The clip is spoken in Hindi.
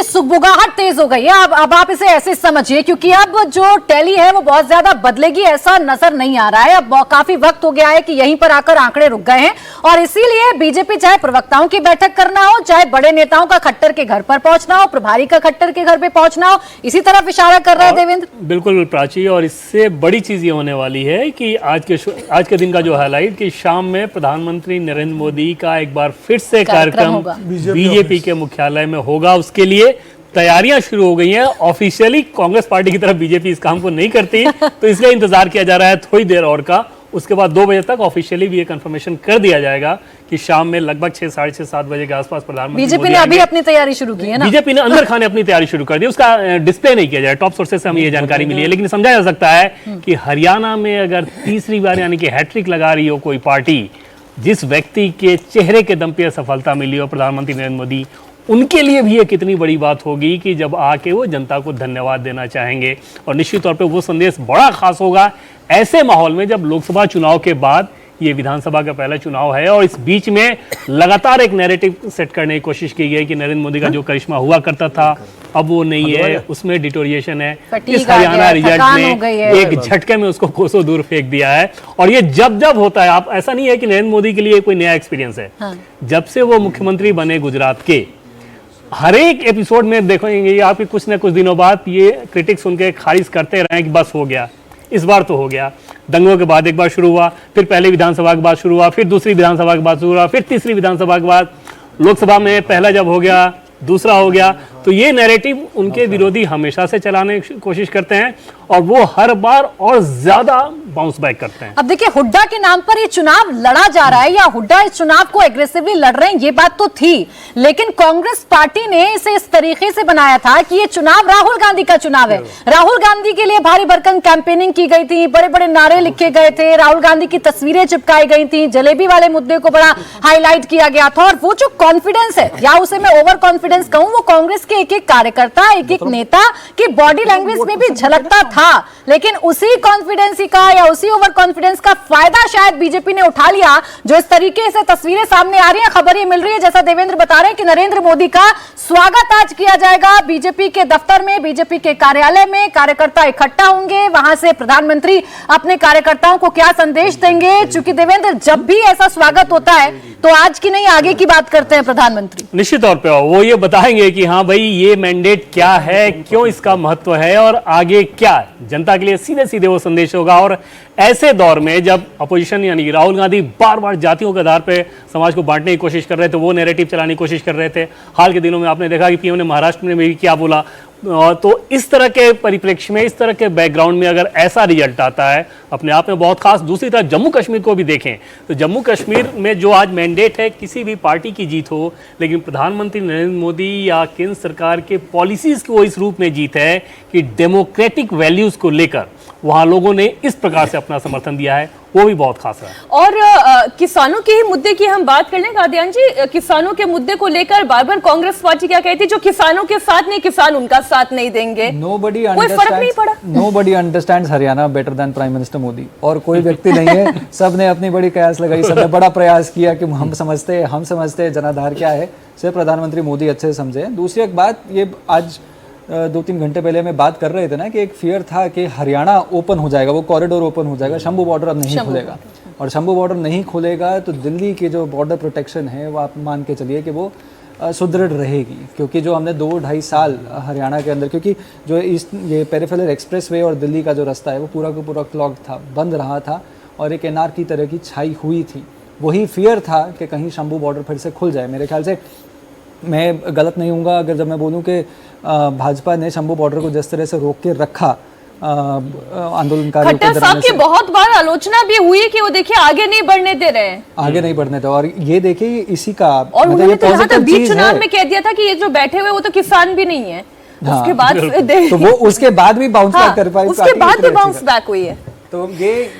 सुगबुगाहट तेज हो गई है। अब आप इसे ऐसे समझिए, क्योंकि अब जो टैली है वो बहुत ज्यादा बदलेगी ऐसा नजर नहीं आ रहा है। अब काफी वक्त हो गया है कि यहीं पर आकर आंकड़े रुक गए हैं और इसीलिए बीजेपी चाहे प्रवक्ताओं की बैठक करना हो, चाहे बड़े नेताओं का खट्टर के घर पर पहुंचना हो, प्रभारी का खट्टर के घर पे पहुंचना हो, इसी तरफ इशारा कर रहा है देवेंद्र। बिल्कुल प्राची, और इससे बड़ी चीज ये होने वाली है कि आज के दिन का जो हाईलाइट कि शाम में प्रधानमंत्री नरेंद्र मोदी का एक बार फिर से कार्यक्रम बीजेपी के मुख्यालय में होगा। उसके लिए तैयारियां शुरू हो गई हैं। ऑफिशियली कांग्रेस पार्टी की तरफ बीजेपी इस काम को नहीं करती, तो इसलिए इंतजार किया जा रहा है थोड़ी देर और का। उसके बाद 2 बजे तक ऑफिशियली भी ये कंफर्मेशन कर दिया जाएगा कि शाम में लगभग 6, साढ़े 6, 7 बजे के आसपास प्रधानमंत्री बीजेपी ने अभी अपनी तैयारी शुरू की है ना। बीजेपी ने अंदर खाने अपनी तैयारी शुरू कर दी, उसका डिस्प्ले नहीं किया जाए। टॉप सोर्सेस से हमें ये जानकारी मिली है, लेकिन समझा जा सकता है कि हरियाणा में अगर तीसरी बार यानी कि हैट्रिक लगा रही हो कोई पार्टी, जिस व्यक्ति के चेहरे के दम पर सफलता मिली हो प्रधानमंत्री नरेंद्र मोदी, उनके लिए भी ये कितनी बड़ी बात होगी कि जब आके वो जनता को धन्यवाद देना चाहेंगे। और निश्चित तौर पे वो संदेश बड़ा खास होगा ऐसे माहौल में जब लोकसभा चुनाव के बाद ये विधानसभा का पहला चुनाव है और इस बीच में लगातार एक नैरेटिव सेट करने की कोशिश की गई कि नरेंद्र मोदी का जो करिश्मा हुआ करता था अब वो नहीं है, उसमें डिटोरिएशन है। इस हरियाणा रिजल्ट ने एक झटके में उसको कोसों दूर फेंक दिया है। और ये जब जब होता है, आप ऐसा नहीं है कि नरेंद्र मोदी के लिए कोई नया एक्सपीरियंस है। जब से वो मुख्यमंत्री बने गुजरात के, हर एक एपिसोड में देखेंगे आपके कुछ न कुछ दिनों बाद ये क्रिटिक्स उनके खारिज करते रहे कि बस हो गया, इस बार तो हो गया। दंगों के बाद एक बार शुरू हुआ, फिर पहली विधानसभा के बाद शुरू हुआ, फिर दूसरी विधानसभा के बाद शुरू हुआ, फिर तीसरी विधानसभा के बाद लोकसभा में पहला जब हो गया, दूसरा हो गया। तो ये नैरेटिव उनके विरोधी हमेशा से चलाने की कोशिश करते हैं और वो हर बार और ज्यादा बाउंस बैक करते हैं। अब देखिए, हुड्डा के नाम पर ये चुनाव लड़ा जा रहा है या हुड्डा इस चुनाव को एग्रेसिवली लड़ रहे हैं, ये बात तो थी, लेकिन कांग्रेस पार्टी ने इसे इस तरीके से बनाया था कि ये चुनाव राहुल गांधी का चुनाव है। राहुल गांधी के लिए भारी भरकम कैंपेनिंग की गई थी, बड़े बड़े नारे लिखे गए थे, राहुल गांधी की तस्वीरें चिपकाई गई थी, जलेबी वाले मुद्दे को बड़ा हाईलाइट किया गया था। और वो जो कॉन्फिडेंस है, या उसे मैं ओवर कॉन्फिडेंस कहूं, वो कांग्रेस के एक एक कार्यकर्ता, एक एक नेता की बॉडी लैंग्वेज में भी झलकता था। लेकिन उसी कॉन्फिडेंस का या उसी ओवर कॉन्फिडेंस का फायदा शायद बीजेपी ने उठा लिया, जो इस तरीके से तस्वीरें सामने आ रही हैं। खबर ये मिल रही है, जैसा देवेंद्र बता रहे हैं, कि नरेंद्र मोदी का स्वागत आज किया जाएगा बीजेपी के दफ्तर में, बीजेपी के कार्यालय में। कार्यकर्ता इकट्ठा होंगे, वहां से प्रधानमंत्री अपने कार्यकर्ताओं को क्या संदेश देंगे। चूंकि देवेंद्र, जब भी ऐसा स्वागत होता है तो आज की नहीं आगे की बात करते हैं प्रधानमंत्री। निश्चित तौर पे वो ये बताएंगे कि हाँ भाई ये मैंडेट क्या है, क्यों इसका महत्व है और आगे क्या है। जनता के लिए सीधे सीधे वो संदेश होगा। और ऐसे दौर में जब अपोजिशन यानी राहुल गांधी बार बार जातियों के आधार पर समाज को बांटने की कोशिश कर रहे थे, वो नैरेटिव चलाने की कोशिश कर रहे थे। हाल के दिनों में आपने देखा कि पीएम ने महाराष्ट्र में भी क्या बोला। तो इस तरह के परिप्रेक्ष्य में, इस तरह के बैकग्राउंड में अगर ऐसा रिजल्ट आता है, अपने आप में बहुत खास। दूसरी तरफ जम्मू कश्मीर को भी देखें तो जम्मू कश्मीर में जो आज मैंडेट है, किसी भी पार्टी की जीत हो, लेकिन प्रधानमंत्री नरेंद्र मोदी या केंद्र सरकार के पॉलिसीज की वो इस रूप में जीत है कि डेमोक्रेटिक वैल्यूज को लेकर वहां लोगों ने इस प्रकार से अपना समर्थन दिया है, वो भी बहुत खास है। और किसानों के ही मुद्दे की हम बात कर लें कादियान जी, किसानों के मुद्दे को लेकर बार बार कांग्रेस पार्टी क्या कहती है, जो किसानों के साथ नहीं, किसान उनका साथ नहीं देंगे। कोई फर्क नहीं पड़ा। Nobody understands Haryana better than prime minister Modi. और कोई व्यक्ति नहीं है, सबने अपनी बड़ी कयास लगाई, सबने बड़ा प्रयास किया कि हम समझते जनाधार क्या है, सिर्फ प्रधानमंत्री मोदी अच्छे से समझे। दूसरी एक बात, ये आज 2-3 घंटे पहले में बात कर रहे थे ना कि एक फियर था कि हरियाणा ओपन हो जाएगा, वो कॉरिडोर ओपन हो जाएगा, शंभू बॉर्डर अब नहीं खुलेगा। और शंभू बॉर्डर नहीं खुलेगा तो दिल्ली की जो बॉर्डर प्रोटेक्शन है वो आप मान के चलिए कि वो सुदृढ़ रहेगी। क्योंकि जो हमने 2-2.5 साल हरियाणा के अंदर, क्योंकि जो ये पेरिफेरल एक्सप्रेसवे और दिल्ली का जो रास्ता है वो पूरा का पूरा क्लॉग था, बंद रहा था और एक एनआर की तरह की छाई हुई थी। वही फियर था कि कहीं शंभू बॉर्डर फिर से खुल जाए। मेरे ख्याल से मैं गलत नहीं हूँगा अगर जब मैं बोलूँ कि भाजपा ने शंभू बॉर्डर को जिस तरह से रोक के रखा आंदोलनकारियों के खट्टर साहब की बहुत बार आलोचना भी हुई कि वो देखिए आगे नहीं बढ़ने दे रहे हैं, आगे नहीं बढ़ने दे। और ये देखिए इसी का, और उन्होंने तो यहाँ तक बीच चुनाव में कह दिया था कि ये जो बैठे हुए वो तो किसान भी नहीं है। उसके बाद तो वो उसके बाद भी बाउंस बैक कर पाई, उसके बाद भी बाउंस बैक हुई है। तो ये